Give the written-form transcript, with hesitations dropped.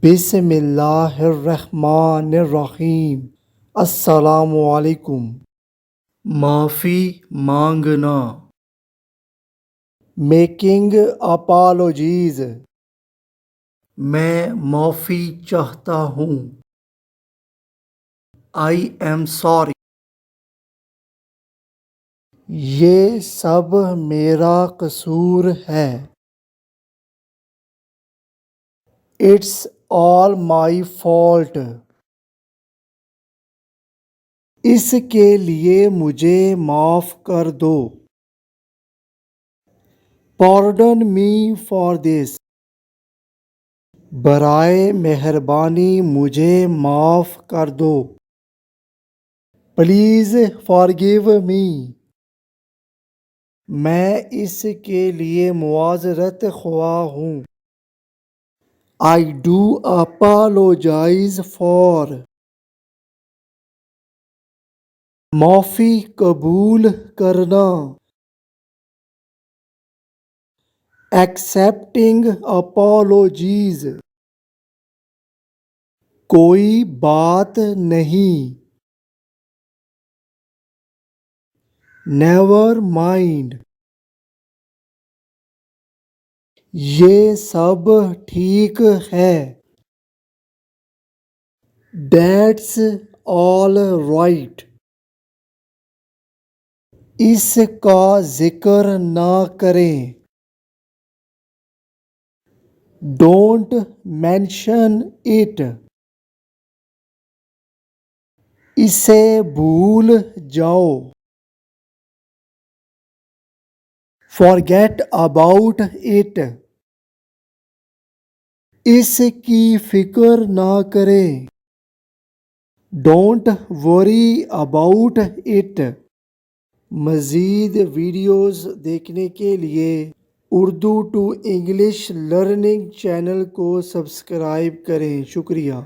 بسم اللہ الرحمن الرحیم۔ السلام علیکم۔ معافی مانگنا، میکنگ اپالوجیز، میں معافی چاہتا ہوں، آئی ایم سوری، یہ سب میرا قصور ہے، اٹس آل مائی فالٹ، اس کے لیے مجھے معاف کر دو، پارڈن می فار دس، برائے مہربانی مجھے معاف کر دو، پلیز فارگیو می، میں اس کے لیے معذرت خواہ ہوں، آئی ڈو اپالوجائز فار، معافی قبول کرنا، ایکسیپٹنگ اپالوجیز، کوئی بات نہیں، نیور مائنڈ، یہ سب ٹھیک ہے، دیٹس آل رائٹ، اس کا ذکر نہ کریں، ڈونٹ مینشن اٹ، اسے بھول جاؤ، forget about it، اس کی فکر نہ کریں، ڈونٹ worry about it۔ مزید ویڈیوز دیکھنے کے لیے Urdu to English learning channel کو سبسکرائب کریں۔ شکریہ۔